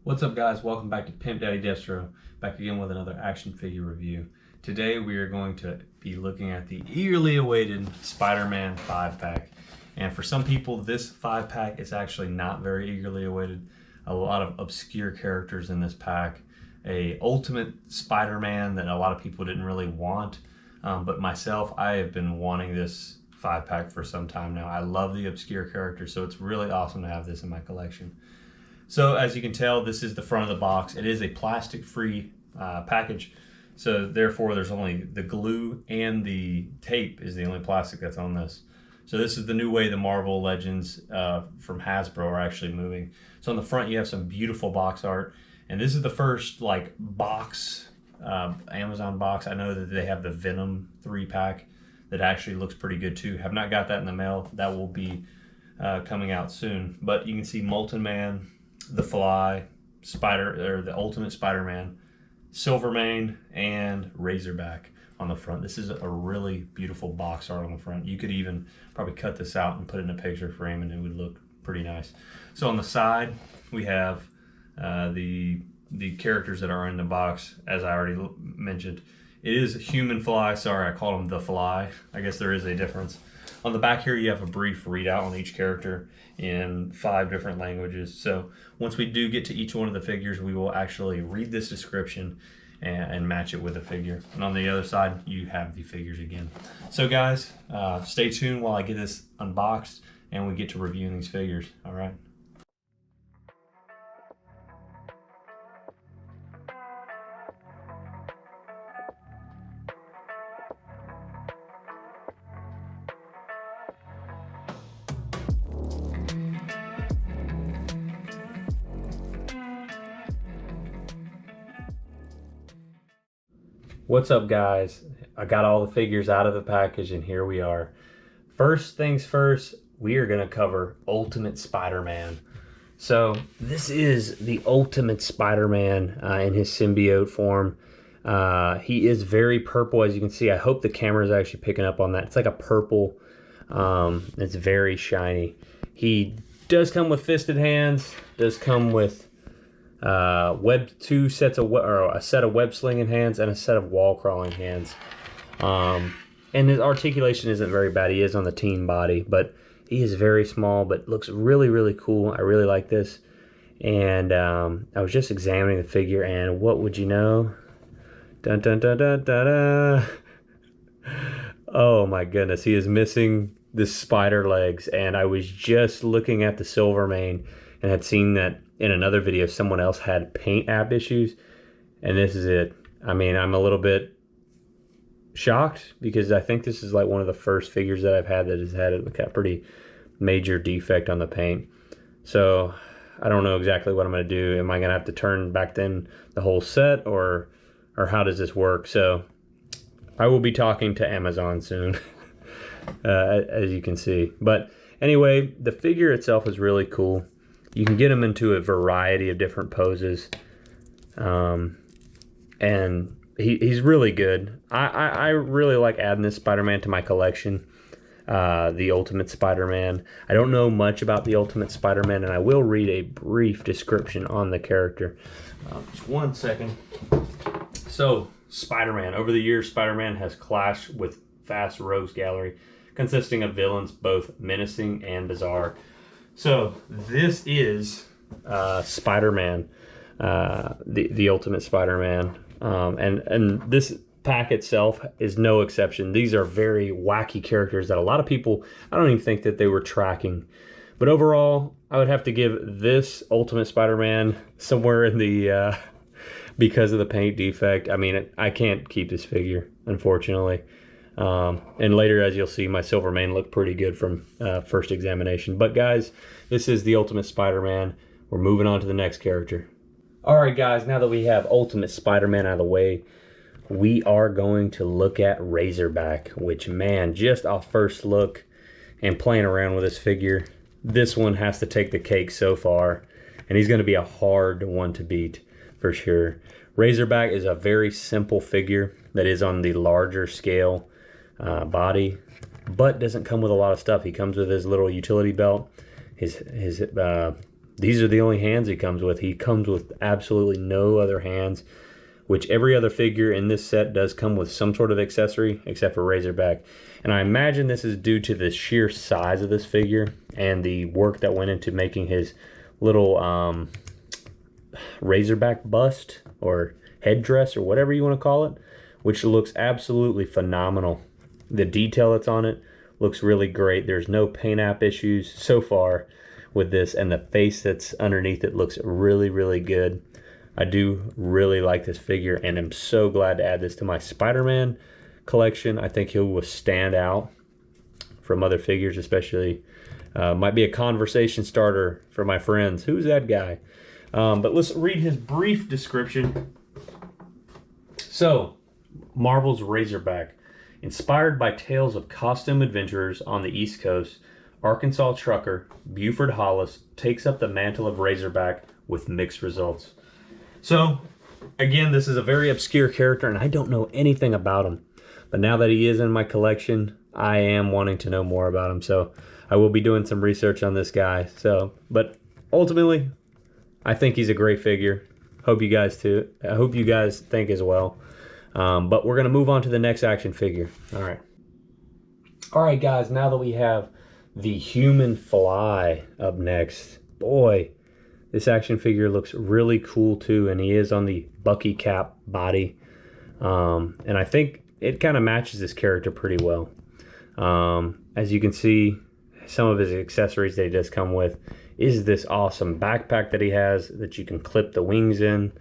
What's up, guys? Welcome back to Pimp Daddy Destro, back again with another action figure review. Today we are going to be looking at the eagerly awaited Spider-Man 5-pack. And for some people, this 5-pack is actually not very eagerly awaited. A lot of obscure characters in this pack. A ultimate Spider-Man that a lot of people didn't really want. But myself, I have been wanting this 5-pack for some time now. I love the obscure characters, so it's really awesome to have this in my collection. So as you can tell, this is the front of the box. It is a plastic-free package, so therefore there's only the glue and the tape is the only plastic that's on this. So this is the new way the Marvel Legends from Hasbro are actually moving. So on the front you have some beautiful box art, and this is the first like box, Amazon box. I know that they have the Venom 3-pack that actually looks pretty good too. Have not got that in the mail. That will be coming out soon. But you can see Molten Man, the Fly, the Ultimate Spider-Man, Silvermane, and Razorback on the front. This is a really beautiful box art on the front. You could even probably cut this out and put it in a picture frame and it would look pretty nice. So on the side, we have the characters that are in the box, as I already mentioned. It is Human Fly. Sorry, I called him the Fly. I guess there is a difference. On the back here, you have a brief readout on each character in 5 different languages. So once we do get to each one of the figures, we will actually read this description and match it with a figure. And on the other side, you have the figures again. So guys, stay tuned while I get this unboxed and we get to reviewing these figures, all right? What's up, guys? I got all the figures out of the package and here we are. First things first, we are gonna cover Ultimate Spider-Man. So this is the Ultimate Spider-Man in his symbiote form. He is very purple, as you can see. I hope the camera is actually picking up on that. It's like a purple, it's very shiny. He does come with fisted hands, does come with a set of web slinging hands and a set of wall crawling hands. And his articulation isn't very bad. He is on the teen body, but he is very small, but looks really, really cool. I really like this. And I was just examining the figure, and what would you know? Dun dun dun dun dun dun. Oh my goodness, he is missing the spider legs. And I was just looking at the Silvermane and had seen that in another video someone else had paint app issues, and this is it. I mean, I'm a little bit shocked because I think this is like one of the first figures that I've had that has had a pretty major defect on the paint. So I don't know exactly what I'm going to do. Am I going to have to turn back then the whole set, or how does this work? So I will be talking to Amazon soon, as you can see. But anyway, the figure itself is really cool. You can get him into a variety of different poses, and he's really good. I really like adding this Spider-Man to my collection, the Ultimate Spider-Man. I don't know much about the Ultimate Spider-Man, and I will read a brief description on the character. Just one second. So, Spider-Man. Over the years, Spider-Man has clashed with vast rogues gallery, consisting of villains both menacing and bizarre. So this is Spider-Man, the Ultimate Spider-Man, and this pack itself is no exception. These are very wacky characters that a lot of people, I don't even think that they were tracking. But overall, I would have to give this Ultimate Spider-Man somewhere in the, because of the paint defect. I mean, I can't keep this figure, unfortunately. And later, as you'll see, my Silvermane looked pretty good from first examination. But guys, this is the Ultimate Spider-Man. We're moving on to the next character. Alright guys, now that we have Ultimate Spider-Man out of the way, we are going to look at Razorback, which, man, just off first look and playing around with this figure, this one has to take the cake so far. And he's going to be a hard one to beat, for sure. Razorback is a very simple figure that is on the larger scale body, but doesn't come with a lot of stuff. He comes with his little utility belt, his these are the only hands he comes with. He comes with absolutely no other hands, which every other figure in this set does come with some sort of accessory except for Razorback. And I imagine this is due to the sheer size of this figure and the work that went into making his little Razorback bust or headdress or whatever you want to call it, which looks absolutely phenomenal. The detail that's on it looks really great. There's no paint app issues so far with this, and the face that's underneath it looks really, really good. I do really like this figure, and I'm so glad to add this to my Spider-Man collection. I think he will stand out from other figures, especially. Might be a conversation starter for my friends. Who's that guy? But let's read his brief description. So, Marvel's Razorback. Inspired by tales of costume adventurers on the East Coast, Arkansas trucker Buford Hollis takes up the mantle of Razorback with mixed results. So, again, this is a very obscure character, and I don't know anything about him. But now that he is in my collection, I am wanting to know more about him. So, I will be doing some research on this guy. But ultimately, I think he's a great figure. Hope you guys too. I hope you guys think as well. But we're going to move on to the next action figure. All right, guys, now that we have the Human Fly up next, boy, this action figure looks really cool too, and he is on the Bucky cap body. And I think it kind of matches this character pretty well. As you can see, some of his accessories that he does come with is this awesome backpack that he has that you can clip the wings in.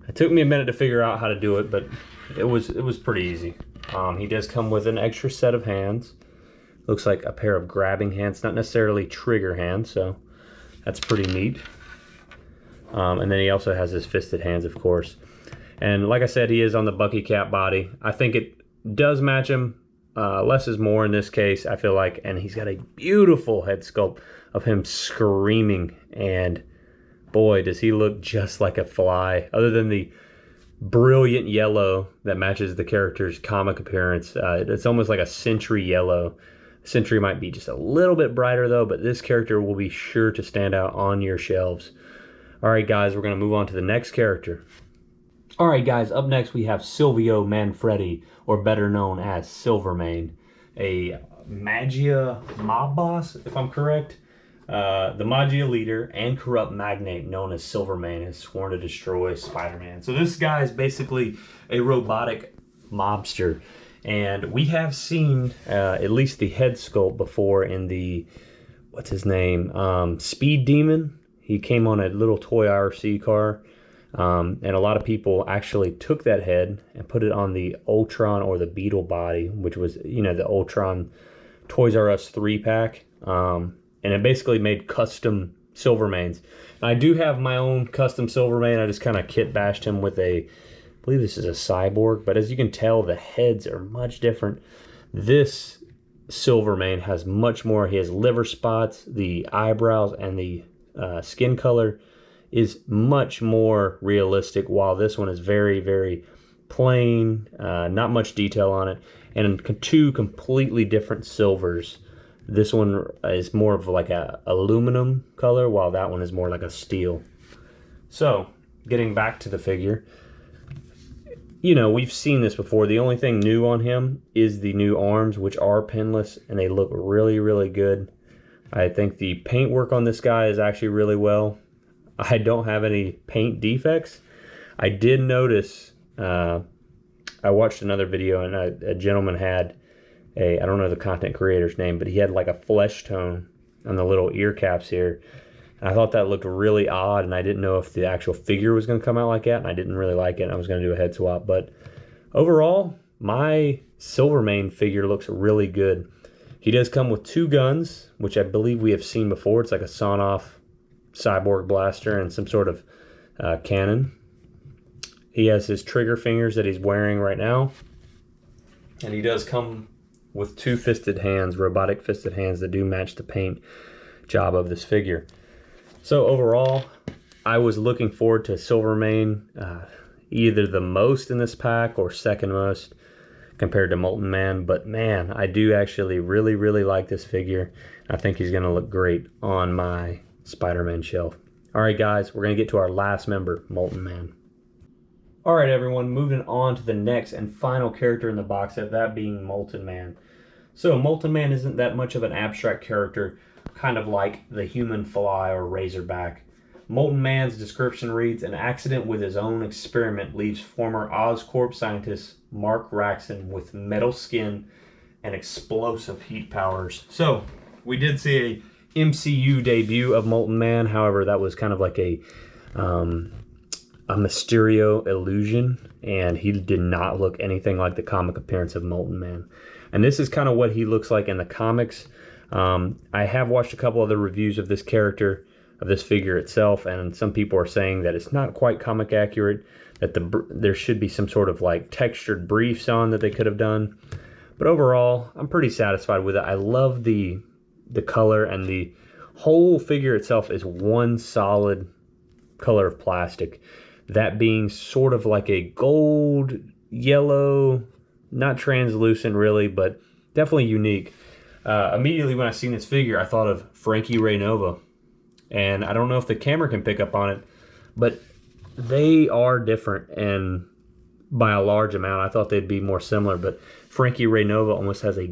It took me a minute to figure out how to do it, but it was pretty easy. He does come with an extra set of hands. Looks like a pair of grabbing hands, not necessarily trigger hands, so that's pretty neat. And then he also has his fisted hands, of course. And like I said, he is on the Bucky cap body. I think it does match him. Less is more in this case, I feel like. And he's got a beautiful head sculpt of him screaming. And boy, does he look just like a fly. Other than the brilliant yellow that matches the character's comic appearance. It's almost like a Sentry yellow. Sentry might be just a little bit brighter though, but this character will be sure to stand out on your shelves. Alright guys, we're going to move on to the next character. Alright guys, up next we have Silvio Manfredi, or better known as Silvermane. A Magia mob boss, if I'm correct. The Magia leader and corrupt magnate known as Silvermane has sworn to destroy Spider-Man. So this guy is basically a robotic mobster. And we have seen at least the head sculpt before in the, what's his name? Speed Demon. He came on a little toy RC car. And a lot of people actually took that head and put it on the Ultron or the Beetle body, which was, you know, the Ultron Toys R Us 3-pack. And it basically made custom Silvermanes. And I do have my own custom Silvermane. I just kind of kit bashed him with a, I believe this is a cyborg, but as you can tell, the heads are much different. This Silvermane has much more. He has liver spots, the eyebrows, and the skin color is much more realistic, while this one is very, very plain, not much detail on it, and two completely different silvers. This one is more of like a aluminum color, while that one is more like a steel. So, getting back to the figure, you know, we've seen this before. The only thing new on him is the new arms, which are pinless, and they look really, really good. I think the paint work on this guy is actually really well. I don't have any paint defects. I did notice, I watched another video, and a gentleman had I don't know the content creator's name, but he had like a flesh tone on the little ear caps here. I thought that looked really odd, and I didn't know if the actual figure was going to come out like that, and I didn't really like it. I was going to do a head swap, but overall, my Silvermane figure looks really good. He does come with two guns, which I believe we have seen before. It's like a sawn-off cyborg blaster and some sort of cannon. He has his trigger fingers that he's wearing right now, and he does come with two fisted hands, robotic fisted hands that do match the paint job of this figure. So overall, I was looking forward to Silvermane, either the most in this pack or second most compared to Molten Man. But man, I do actually really, really like this figure. I think he's going to look great on my Spider-Man shelf. All right, guys, we're going to get to our last member, Molten Man. All right, everyone, moving on to the next and final character in the box set, that being Molten Man. So Molten Man isn't that much of an abstract character, kind of like the Human Fly or Razorback. Molten Man's description reads, an accident with his own experiment leaves former Oscorp scientist Mark Raxon with metal skin and explosive heat powers. So we did see a MCU debut of Molten Man. However, that was kind of like a Mysterio illusion, and he did not look anything like the comic appearance of Molten Man. And this is kind of what he looks like in the comics. I have watched a couple other reviews of this character, of this figure itself, and some people are saying that it's not quite comic accurate, that there should be some sort of like textured briefs on that they could have done. But overall, I'm pretty satisfied with it. I love the color, and the whole figure itself is one solid color of plastic. That being sort of like a gold, yellow, not translucent really, but definitely unique. Immediately when I seen this figure, I thought of Frankie Ray Nova. And I don't know if the camera can pick up on it, but they are different, and by a large amount. I thought they'd be more similar, but Frankie Ray Nova almost has a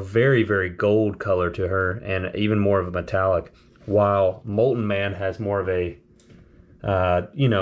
very, very gold color to her, and even more of a metallic, while Molten Man has more of a,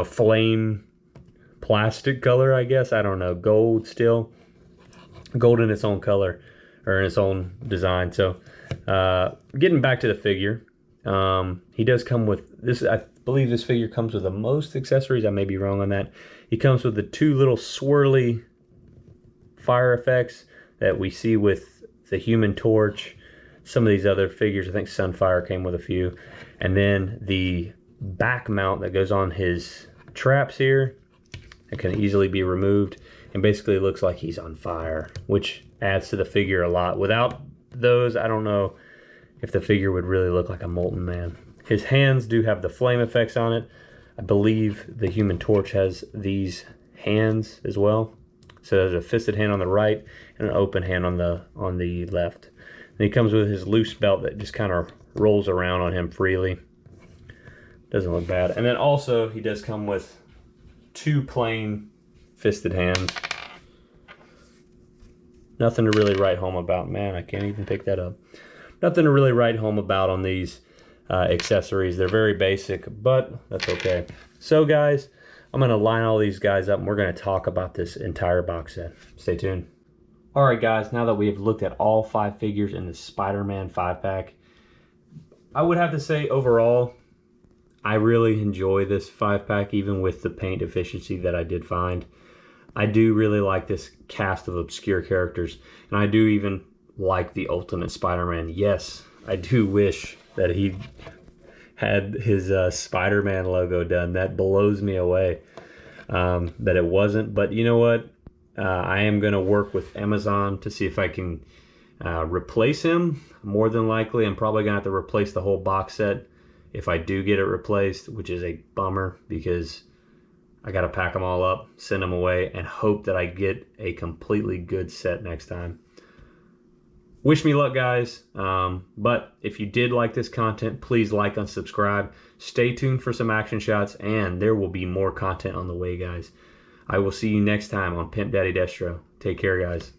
flame plastic color, I guess. I don't know, gold still. Gold in its own color, or in its own design. So, getting back to the figure, he does come with this. I believe this figure comes with the most accessories. I may be wrong on that. He comes with the two little swirly fire effects that we see with the Human Torch, some of these other figures. I think Sunfire came with a few. And then the back mount that goes on his traps here, it can easily be removed, and basically looks like he's on fire, which adds to the figure a lot. Without those, I don't know if the figure would really look like a Molten Man. His hands do have the flame effects on it. I believe the Human Torch has these hands as well. So there's a fisted hand on the right and an open hand on the left. And he comes with his loose belt that just kind of rolls around on him freely. Doesn't look bad. And then also he does come with two plain fisted hands. Nothing to really write home about. Man, I can't even pick that up. Nothing to really write home about on these accessories. They're very basic, but that's okay. So guys, I'm going to line all these guys up, and we're going to talk about this entire box set. Stay tuned. All right, guys, now that we have looked at all 5 figures in the Spider-Man 5-pack, I would have to say overall, I really enjoy this 5-pack, even with the paint deficiency that I did find. I do really like this cast of obscure characters, and I do even like the Ultimate Spider-Man. Yes, I do wish that he had his Spider-Man logo done. That blows me away that it wasn't. But you know what? I am going to work with Amazon to see if I can replace him. More than likely, I'm probably going to have to replace the whole box set if I do get it replaced, which is a bummer because I got to pack them all up, send them away, and hope that I get a completely good set next time. Wish me luck, guys. But if you did like this content, please like and subscribe. Stay tuned for some action shots, and there will be more content on the way, guys. I will see you next time on Pimp Daddy Destro. Take care, guys.